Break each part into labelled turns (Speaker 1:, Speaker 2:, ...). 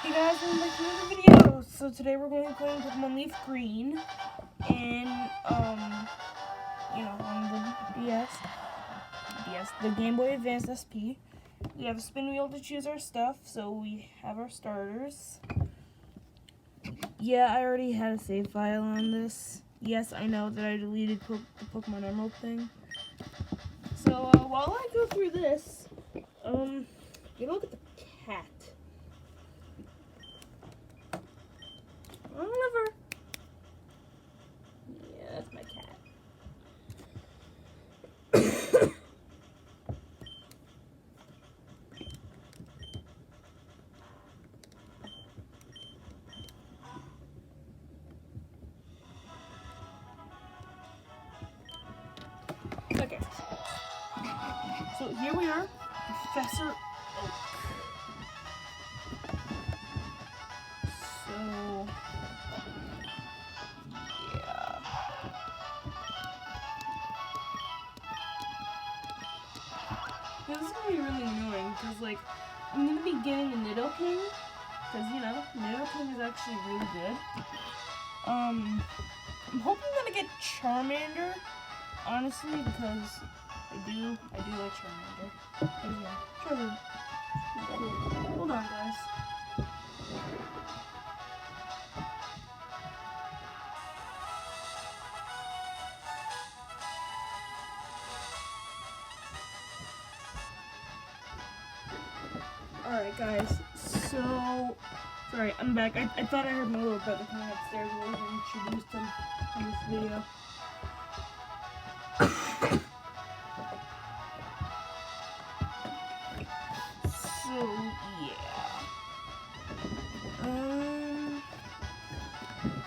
Speaker 1: Hey guys, welcome back to another video. So today we're going to be playing Pokemon Leaf Green in on the the Game Boy Advance SP. We have a spin wheel to choose our stuff, so we have our starters. Yeah, I already had a save file on this. Yes, I know that I deleted the Pokemon Emerald thing. So while I go through this, you look at the cat. Oliver. Yeah, that's my cat. Okay. So here we are, Professor Oak. So, yeah. This is gonna be really annoying because, like, I'm gonna be getting a Nidoking because, Nidoking is actually really good. I'm hoping I'm gonna get Charmander, honestly, because I do like Charmander. Yeah, Charmander. Hold on, guys. Alright, guys, so... Sorry, I'm back. I thought I heard my little brother coming upstairs. I wasn't introduced him in this video. So, yeah.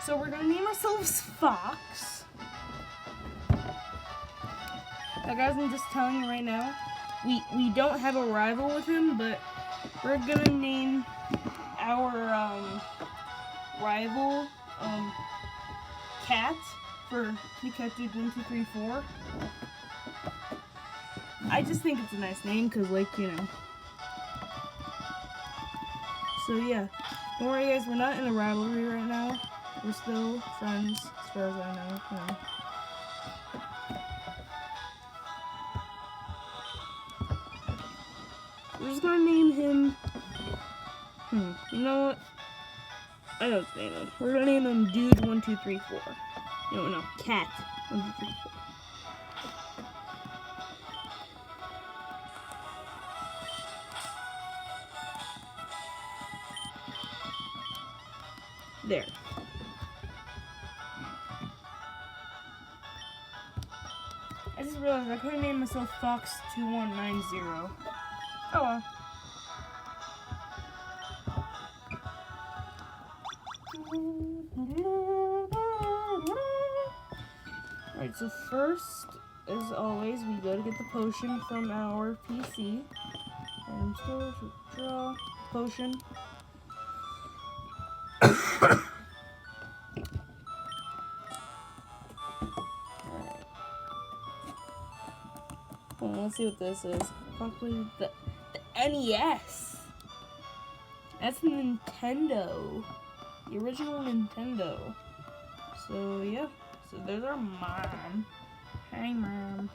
Speaker 1: So we're gonna name ourselves Fox. Now, guys, I'm just telling you right now, we don't have a rival with him, but we're gonna name our rival Cat for Pikachu 1234. I just think it's a nice name because, like, So yeah, don't worry, guys. We're not in a rivalry right now. We're still friends, as far as I know. We're just gonna name him. You know what? I know his name. We're gonna name him Dude 1234. No, Cat 1234. There. I just realized I could have named myself Fox 2190. Oh well. Alright, so first, as always, we go to get the potion from our PC. And store, draw, potion. Alright. Well, let's see what this is. Probably the NES. That's the Nintendo. The original Nintendo. So, yeah. So, there's our mom. Hey, Mom.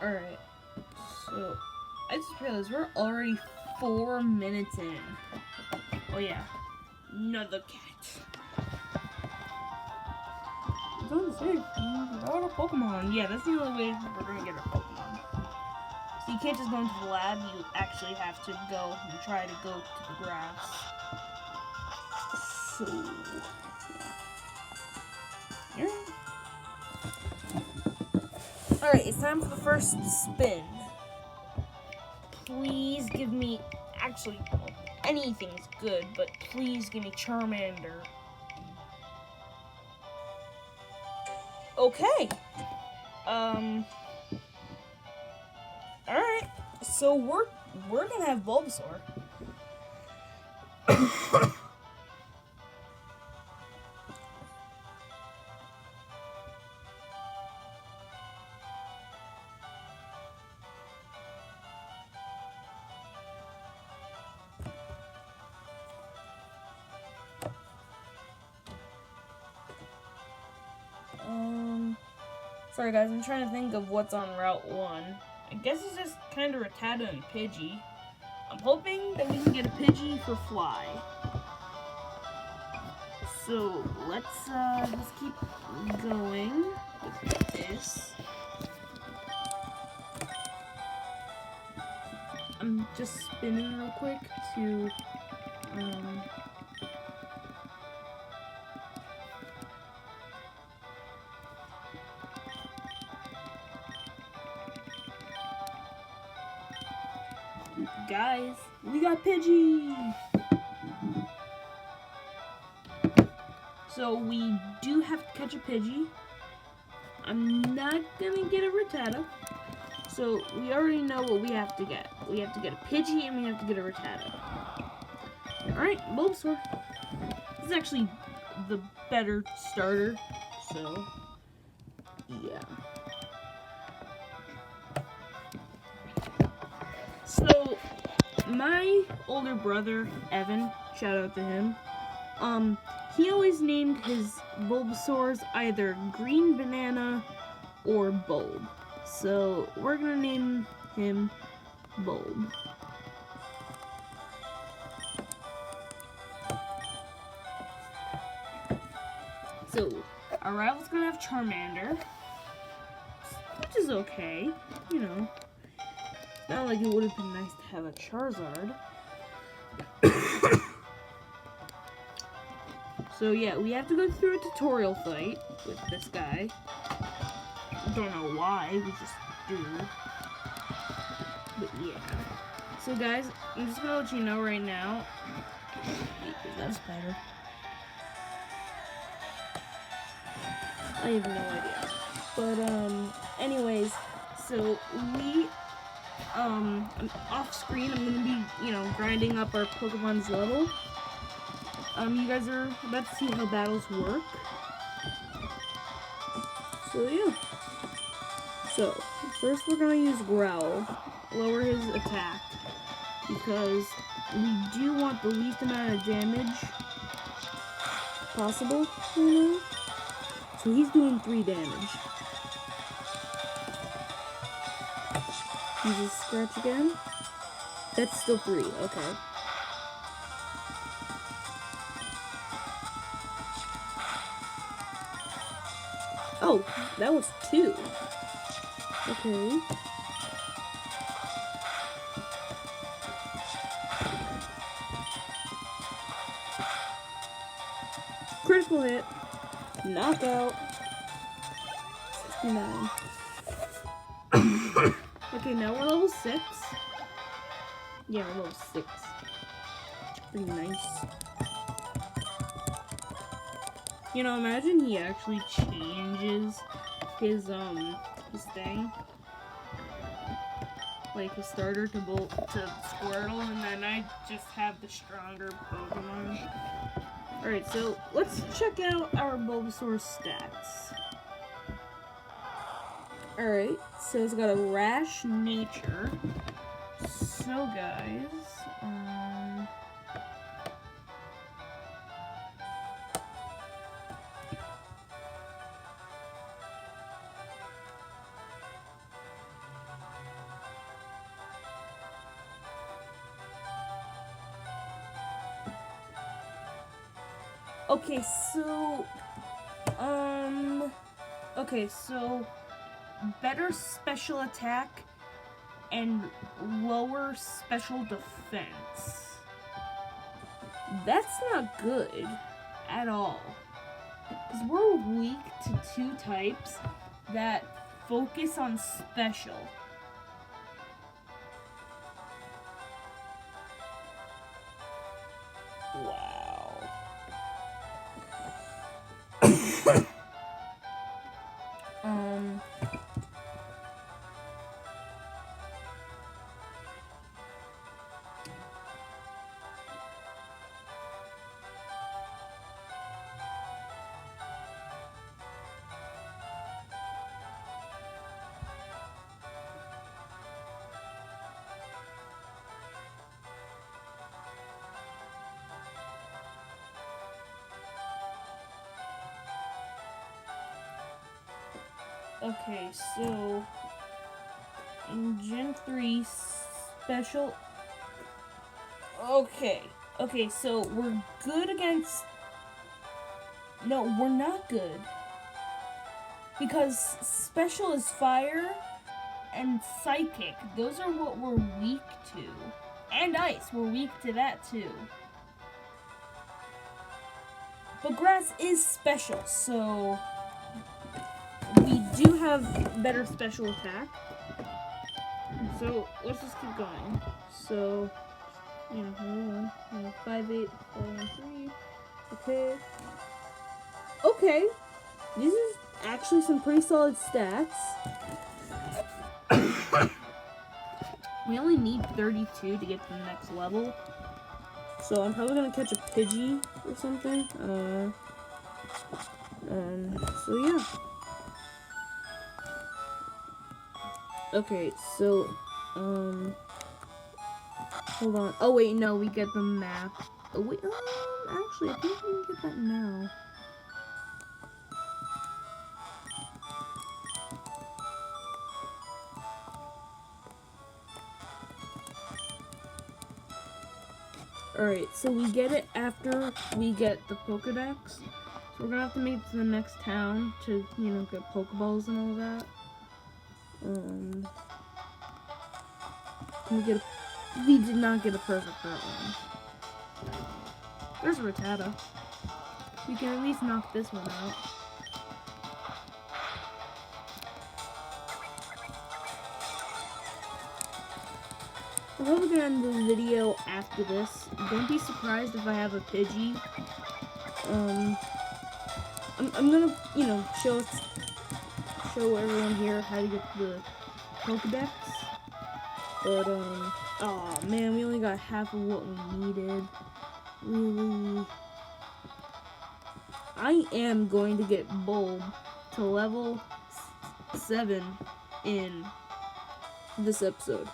Speaker 1: Alright. So, I just realized we're already 4 minutes in. Oh, yeah. Another cat. Don't say, got a Pokemon. Yeah, that's the only way we're gonna get a Pokemon. So you can't just go into the lab, you actually have to go and try to go to the grass. So, yeah. Alright, it's time for the first spin. Please give me, actually, anything's good, but please give me Charmander. Okay. Alright. So we're gonna have Bulbasaur. Sorry guys, I'm trying to think of what's on Route 1. I guess it's just kind of Rattata and Pidgey. I'm hoping that we can get a Pidgey for Fly. So let's keep going with this. I'm just spinning real quick to guys, we got Pidgey! So we do have to catch a Pidgey. I'm not gonna get a Rattata. So we already know what we have to get. We have to get a Pidgey and we have to get a Rattata. Alright, Bulbasaur. This is actually the better starter. So, yeah. So, my older brother, Evan, shout out to him, he always named his Bulbasaurs either Green Banana or Bulb. So, we're gonna name him Bulb. So, our rival's gonna have Charmander, which is okay, you know. Not like it would have been nice to have a Charizard. So yeah, we have to go through a tutorial fight with this guy. Don't know why, we just do. But yeah. So guys, I'm just gonna let you know right now. That's better. I have no idea. But anyways, so we off screen I'm gonna be, you know, grinding up our Pokemon's level. You guys are about to see how battles work. So yeah. So first we're gonna use Growl, lower his attack, because we do want the least amount of damage possible, you know? So he's doing 3 damage. Use his Scratch again. That's still 3, okay. Oh, that was 2. Okay. Critical hit. Knockout. 69. Okay, now we're level 6. Yeah, we're level 6. Pretty nice. You know, imagine he actually changes his thing. Like his starter to Squirtle, and then I just have the stronger Pokemon. Alright, so let's check out our Bulbasaur stats. Alright, so it's got a rash nature. So guys, okay, so better special attack and lower special defense. That's not good at all. Because we're weak to 2 types that focus on special. Wow. Okay, so in Gen 3 special. Okay. Okay, so we're good against. No, we're not good. Because special is fire and psychic. Those are what we're weak to. And ice, we're weak to that too. But grass is special, so we do have better special attack. So let's just keep going. So, you know, another one. 5, 8, 4, 1, 3. Okay. Okay. These are actually some pretty solid stats. We only need 32 to get to the next level. So I'm probably gonna catch a Pidgey or something. So yeah. Okay, so, hold on. Oh wait, no, we get the map. Oh wait, actually, I think we can get that now. Alright, so we get it after we get the Pokedex. So we're gonna have to make it to the next town to, you know, get Pokeballs and all that. We did not get a perfect that one. There's Rattata. We can at least knock this one out. I'm probably gonna end the video after this. Don't be surprised if I have a Pidgey. I'm gonna, you know, show everyone here how to get the Pokedex. But, oh man, we only got half of what we needed. Really. I am going to get Bulb to level 7 in this episode.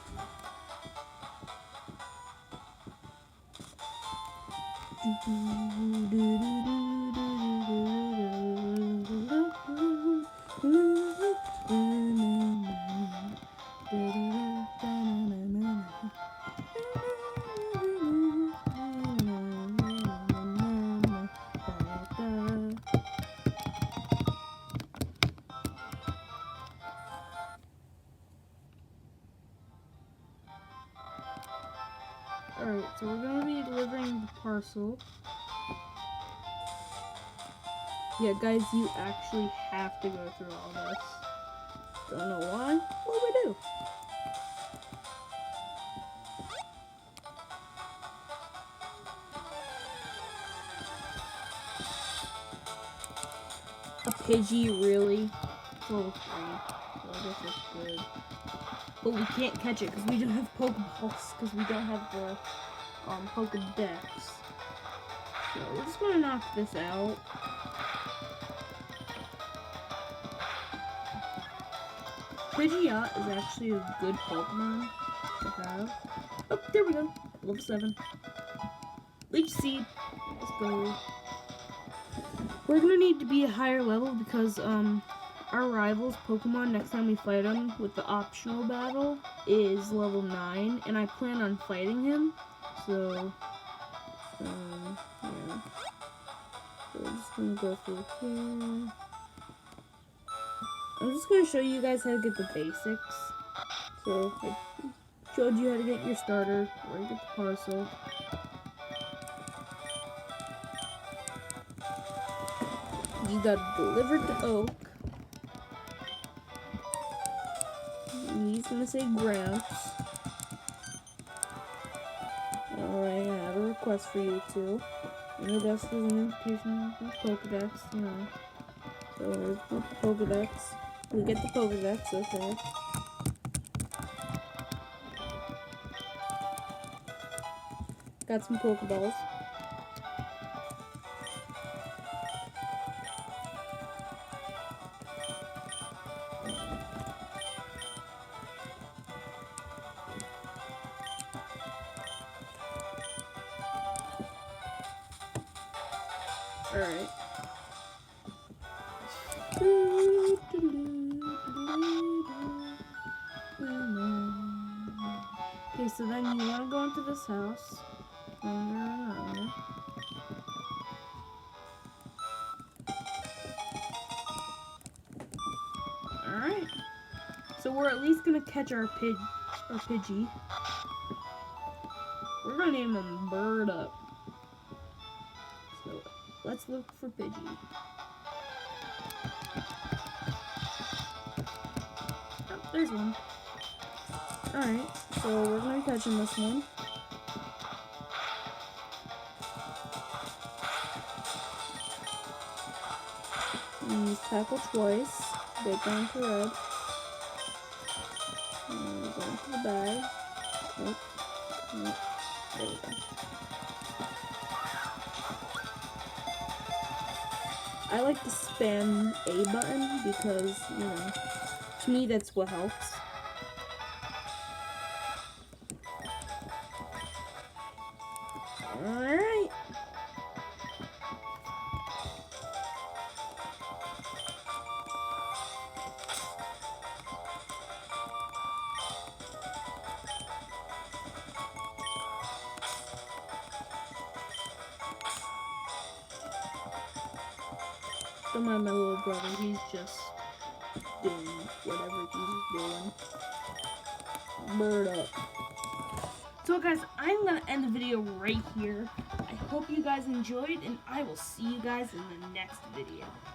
Speaker 1: Alright, so we're gonna be delivering the parcel. Yeah, guys, you actually have to go through all this. Don't know why, but we do. A Pidgey, really? It's level 3. So I guess it's good. But we can't catch it because we don't have Pokeballs, because we don't have the Pokedex. So we're just gonna knock this out. Pidgeot is actually a good Pokemon to have. Oh, there we go. Level 7. Leech Seed. Let's go. We're gonna need to be a higher level because our rival's Pokemon, next time we fight him with the optional battle, is level 9, and I plan on fighting him. So, yeah. So we're just gonna go through here. I'm just gonna show you guys how to get the basics. So, I showed you how to get your starter, where to get the parcel. You got it delivered to Oak. He's gonna say Gramps. Alright, I have a request for you too. You know, that's an invitation to the Pokedex, you know. So here's the Pokedex. We get the Pokedex, okay. Got some Pokeballs. Alright. so then you want to go into this house. Alright. So we're at least gonna catch our Pidgey. We're gonna name him Bird Up. So let's look for Pidgey. Oh, there's one. Alright, so we're gonna be catching this one. And use tackle twice. Get down to red. And go into the bag. Nope. Nope. There we go. I like to spam A button because, you know, to me that's what helps. Alright. Don't mind my little brother, he's just doing whatever he's doing. Bird up. So guys, I'm gonna end the video right here. I hope you guys enjoyed, and I will see you guys in the next video.